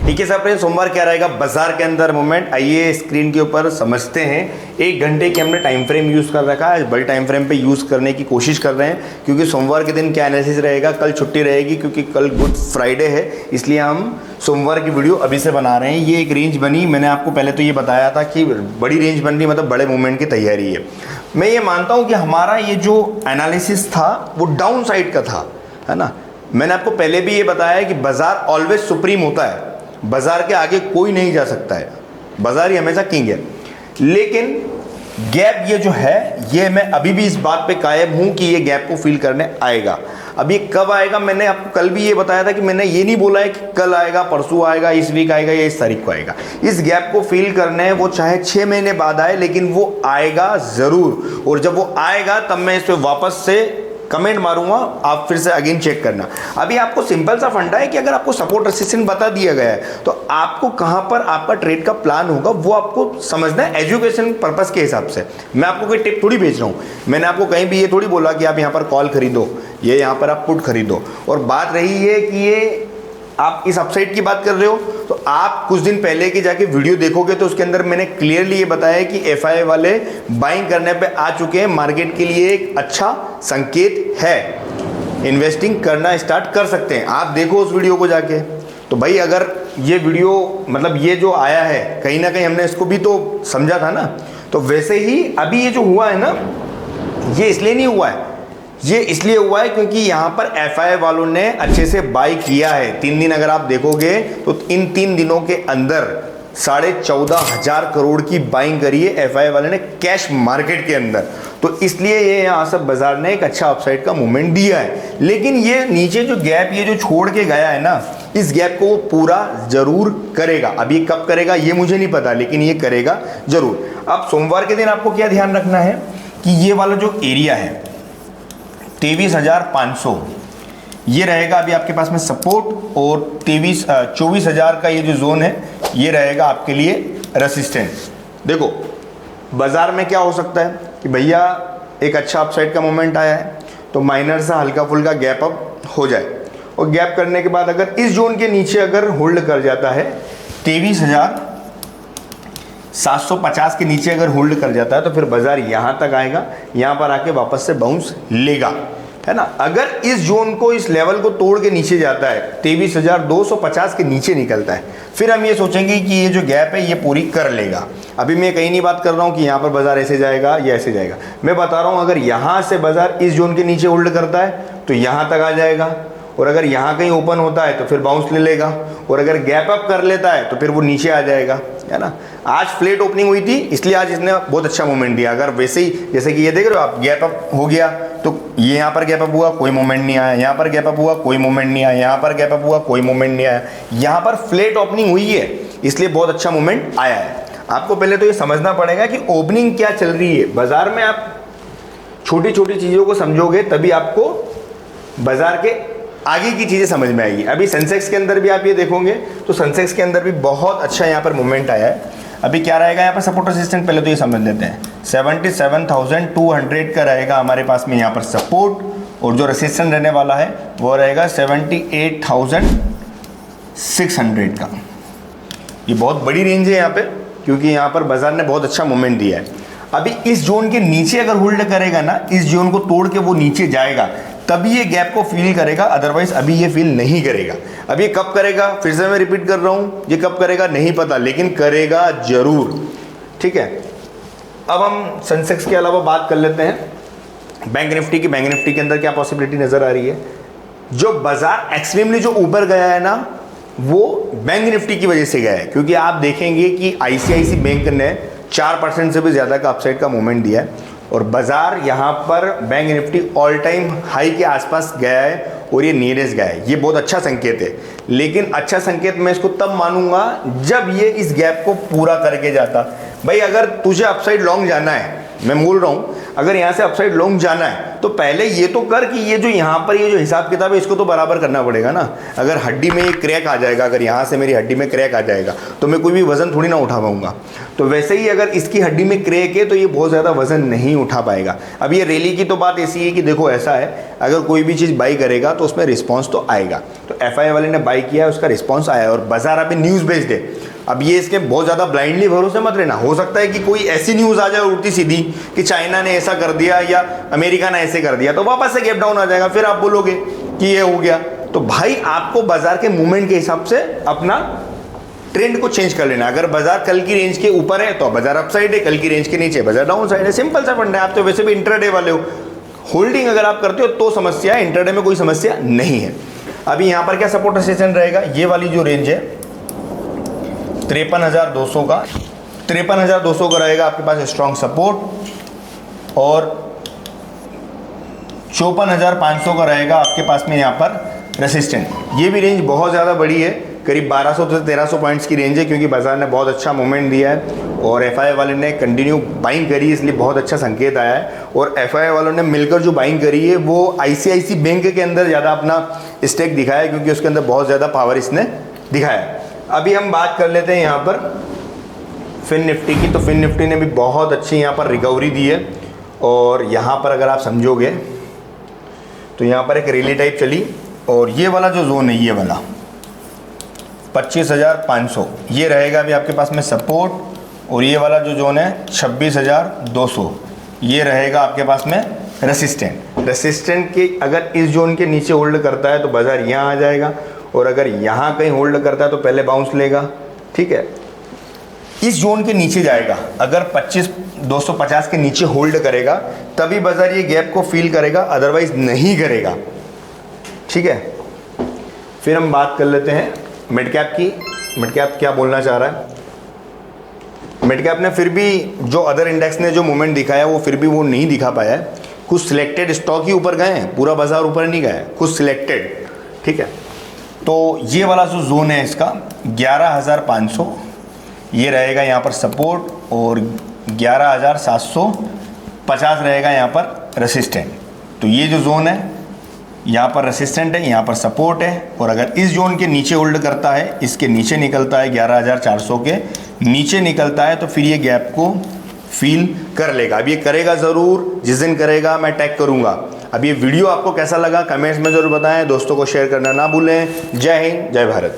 ठीक है फ्रेंड्स, सोमवार क्या रहेगा बाजार के अंदर मूवमेंट, आइए स्क्रीन के ऊपर समझते हैं। 1 घंटे के हमने टाइम फ्रेम यूज़ कर रखा है, बड़े टाइम फ्रेम पे यूज़ करने की कोशिश कर रहे हैं क्योंकि सोमवार के दिन क्या एनालिसिस रहेगा। कल छुट्टी रहेगी क्योंकि कल गुड फ्राइडे है, इसलिए हम सोमवार की वीडियो अभी से बना रहे हैं। ये एक रेंज बनी, मैंने आपको पहले तो ये बताया था कि बड़ी रेंज बन रही मतलब बड़े मूवमेंट की तैयारी है। मैं ये मानता हूँ कि हमारा ये जो एनालिसिस था वो डाउन साइड का था, है ना। मैंने आपको पहले भी ये बताया है कि बाजार ऑलवेज सुप्रीम होता है, बाजार के आगे कोई नहीं जा सकता है, बाजार ही हमेशा किंग है। लेकिन गैप ये जो है, ये मैं अभी भी इस बात पे कायम हूं कि ये गैप को फील करने आएगा। अब ये कब आएगा, मैंने आपको कल भी ये बताया था कि मैंने ये नहीं बोला है कि कल आएगा, परसों आएगा, इस वीक आएगा या इस तारीख को आएगा। इस गैप को फील करने वो चाहे 6 महीने बाद आए, लेकिन वो आएगा ज़रूर। और जब वो आएगा तब मैं इस पर वापस से कमेंट मारूंगा, आप फिर से अगेन चेक करना। अभी आपको सिंपल सा फंडा है कि अगर आपको सपोर्ट रेजिस्टेंस बता दिया गया है तो आपको कहां पर आपका ट्रेड का प्लान होगा वो आपको समझना है एजुकेशन पर्पस के हिसाब से। मैं आपको कोई टिप थोड़ी भेज रहा हूं, मैंने आपको कहीं भी ये थोड़ी बोला कि आप यहां पर कॉल खरीदो, ये यहां पर आप पुट खरीदो। और बात रही है कि ये आप इस अपसाइड की बात कर रहे हो तो आप कुछ दिन पहले की जाके वीडियो देखोगे तो उसके अंदर मैंने क्लियरली ये बताया कि एफआई वाले बाइंग करने पे आ चुके हैं। मार्केट के लिए एक अच्छा संकेत है, इन्वेस्टिंग करना स्टार्ट कर सकते हैं। आप देखो उस वीडियो को जाके। तो भाई अगर ये वीडियो मतलब ये जो आया है कहीं ना कहीं हमने इसको भी तो समझा था ना, तो वैसे ही अभी ये जो हुआ है ना, ये इसलिए नहीं हुआ है, ये इसलिए हुआ है क्योंकि यहाँ पर एफआई वालों ने अच्छे से बाई किया है। 3 दिन अगर आप देखोगे तो इन 3 दिनों के अंदर 14,500 करोड़ की बाइंग करी है एफआई वाले ने कैश मार्केट के अंदर। तो इसलिए ये यहाँ सब बाजार ने एक अच्छा अपसाइड का मूवमेंट दिया है। लेकिन ये नीचे जो गैप ये जो छोड़ के गया है ना, इस गैप को वो पूरा जरूर करेगा। अभी कब करेगा ये मुझे नहीं पता, लेकिन ये करेगा जरूर। अब सोमवार के दिन आपको क्या ध्यान रखना है कि ये वाला जो एरिया है 23,500 ये रहेगा अभी आपके पास में सपोर्ट, और 24,000 का ये जो जोन है ये रहेगा आपके लिए रेसिस्टेंस। देखो बाजार में क्या हो सकता है कि भैया एक अच्छा अपसाइड का मोमेंट आया है तो माइनर सा हल्का फुल्का गैप अप हो जाए, और गैप करने के बाद अगर इस जोन के नीचे अगर होल्ड कर जाता है 23,750 के नीचे अगर होल्ड कर जाता है तो फिर बाजार यहाँ तक आएगा, यहाँ पर आके वापस से बाउंस लेगा, है ना। अगर इस जोन को इस लेवल को तोड़ के नीचे जाता है 23,250 के नीचे निकलता है, फिर हम ये सोचेंगे कि ये जो गैप है ये पूरी कर लेगा। अभी मैं कहीं नहीं बात कर रहा हूँ कि यहाँ पर बाजार ऐसे जाएगा या ऐसे जाएगा, मैं बता रहा हूँ अगर यहाँ से बाजार इस जोन के नीचे होल्ड करता है तो यहाँ तक आ जाएगा, और अगर यहाँ कहीं ओपन होता है तो फिर बाउंस ले लेगा, और अगर गैप अप कर लेता है तो फिर वो नीचे आ जाएगा, है ना। आज फ्लैट ओपनिंग हुई थी इसलिए आज इसने बहुत अच्छा मूवमेंट दिया। अगर वैसे ही जैसे कि ये देख रहे हो आप, गैप अप हो गया तो ये यहाँ पर गैप अप हुआ, कोई मूवमेंट नहीं आया, यहाँ पर गैप अप हुआ, कोई मूवमेंट नहीं आया, यहाँ पर गैप अप हुआ, कोई मूवमेंट नहीं आया। यहाँ पर फ्लैट ओपनिंग हुई है इसलिए बहुत अच्छा मूवमेंट आया है। आपको पहले तो ये समझना पड़ेगा कि ओपनिंग क्या चल रही है बाजार में। आप छोटी छोटी चीज़ों को समझोगे तभी आपको बाजार के आगे की चीज़ें समझ में आएगी। अभी सेंसेक्स के अंदर भी आप ये देखोगे तो सेंसेक्स के अंदर भी बहुत अच्छा यहाँ पर मूवमेंट आया है। अभी क्या रहेगा यहाँ पर सपोर्ट रेजिस्टेंस, पहले तो ये समझ लेते हैं। 77,200 का रहेगा हमारे पास में यहाँ पर सपोर्ट, और जो रेजिस्टेंस रहने वाला है वो रहेगा 78,600 का। ये बहुत बड़ी रेंज है यहाँ पे क्योंकि यहाँ पर बाजार ने बहुत अच्छा मूवमेंट दिया है। अभी इस जोन के नीचे अगर होल्ड करेगा ना, इस जोन को तोड़ के वो नीचे जाएगा तभी ये गैप को फील करेगा, अदरवाइज अभी ये फील नहीं करेगा। अब ये कब करेगा, फिर से मैं रिपीट कर रहा हूँ, ये कब करेगा नहीं पता, लेकिन करेगा जरूर, ठीक है। अब हम सेंसेक्स के अलावा बात कर लेते हैं बैंक निफ्टी की। बैंक निफ्टी के अंदर क्या पॉसिबिलिटी नजर आ रही है। जो बाजार एक्सट्रीमली जो ऊपर गया है ना, वो बैंक निफ्टी की वजह से गया है, क्योंकि आप देखेंगे कि आईसीआईसी बैंक ने 4% से भी ज़्यादा का अपसाइड का मूवमेंट दिया है, और बाजार यहाँ पर bank Nifty all time high के आसपास गया है और ये नियरेस्ट गया है। ये बहुत अच्छा संकेत है, लेकिन अच्छा संकेत मैं इसको तब मानूंगा जब ये इस गैप को पूरा करके जाता। भाई अगर तुझे अपसाइड लॉन्ग जाना है, मैं बोल रहा हूँ, अगर यहाँ से अपसाइड लॉन्ग जाना है तो पहले ये तो कर कि ये जो यहाँ पर ये जो हिसाब किताब है इसको तो बराबर करना पड़ेगा ना। अगर हड्डी में ये क्रैक आ जाएगा, अगर यहाँ से मेरी हड्डी में क्रैक आ जाएगा तो मैं कोई भी वज़न थोड़ी ना उठा पाऊंगा। तो वैसे ही अगर इसकी हड्डी में क्रैक है तो ये बहुत ज़्यादा वज़न नहीं उठा पाएगा। अब ये रैली की तो बात ऐसी है कि देखो ऐसा है, अगर कोई भी चीज़ बाई करेगा तो उसमें रिस्पॉन्स तो आएगा। तो FI वाले ने बाई किया, उसका रिस्पॉन्स आया और बाजार अभी न्यूज़ बेस्ड है। अब ये इसके बहुत ज़्यादा ब्लाइंडली भरोसे मत लेना, हो सकता है कि कोई ऐसी न्यूज़ आ जाए उल्टी सीधी कि चाइना ने ऐसा कर दिया या अमेरिका ने ऐसे कर दिया, तो वापस से गैप डाउन आ जाएगा, फिर आप बोलोगे कि ये हो गया। तो भाई आपको बाजार के मूवमेंट के हिसाब से अपना ट्रेंड को चेंज कर लेना। अगर बाजार कल की रेंज के ऊपर है तो बाजार अपसाइड है, कल की रेंज के नीचे बाजार डाउन साइड है। सिंपल सा फंडा है। आप तो वैसे भी इंट्राडे वाले हो, होल्डिंग अगर आप करते हो तो समस्या है, इंट्राडे में कोई समस्या नहीं है। अभी यहाँ पर क्या सपोर्ट रेजिस्टेंस रहेगा, ये वाली जो रेंज है 53,200 का, 53,200 का रहेगा आपके पास स्ट्रॉन्ग सपोर्ट, और 54,500 का रहेगा आपके पास में यहाँ पर रेसिस्टेंट। ये भी रेंज बहुत ज़्यादा बड़ी है, करीब 1200 से 1300 पॉइंट्स की रेंज है, क्योंकि बाजार ने बहुत अच्छा मूवमेंट दिया है और FI वाले ने कंटिन्यू बाइंग करी है, इसलिए बहुत अच्छा संकेत आया है। और FI वालों ने मिलकर जो बाइंग करी है वो ICICI बैंक के अंदर ज़्यादा अपना स्टेक दिखाया है, क्योंकि उसके अंदर बहुत ज़्यादा पावर इसने दिखाया है। अभी हम बात कर लेते हैं यहाँ पर फिन निफ्टी की। तो फिन निफ्टी ने भी बहुत अच्छी यहाँ पर रिकवरी दी है, और यहाँ पर अगर आप समझोगे तो यहाँ पर एक रैली टाइप चली, और ये वाला जो जोन है, ये वाला 25,500 ये रहेगा अभी आपके पास में सपोर्ट, और ये वाला जो जोन है 26,200 ये रहेगा आपके पास में रेसिस्टेंट के अगर इस जोन के नीचे होल्ड करता है तो बाजार यहाँ आ जाएगा, और अगर यहाँ कहीं होल्ड करता है तो पहले बाउंस लेगा। ठीक है, इस जोन के नीचे जाएगा, अगर 25,250 के नीचे होल्ड करेगा तभी बाजार ये गैप को फील करेगा, अदरवाइज नहीं करेगा। ठीक है, फिर हम बात कर लेते हैं मिड कैप की। मिड कैप क्या बोलना चाह रहा है। मिड कैप ने फिर भी जो अदर इंडेक्स ने जो मूवमेंट दिखाया वो फिर भी वो नहीं दिखा पाया है। कुछ सिलेक्टेड स्टॉक ही ऊपर गए हैं, पूरा बाजार ऊपर नहीं गया है, कुछ सिलेक्टेड। ठीक है, तो ये वाला जो जोन है इसका 11,500 ये रहेगा यहाँ पर सपोर्ट, और 11,750 रहेगा यहाँ पर रेसिस्टेंट। तो ये जो जोन है यहाँ पर रेसिस्टेंट है, यहाँ पर सपोर्ट है, और अगर इस जोन के नीचे होल्ड करता है, इसके नीचे निकलता है 11,400 के नीचे निकलता है, तो फिर ये गैप को फील कर लेगा। अब ये करेगा ज़रूर, जिस दिन करेगा मैं टैग करूँगा। अब ये वीडियो आपको कैसा लगा कमेंट्स में ज़रूर बताएं, दोस्तों को शेयर करना ना भूलें। जय हिंद, जय भारत।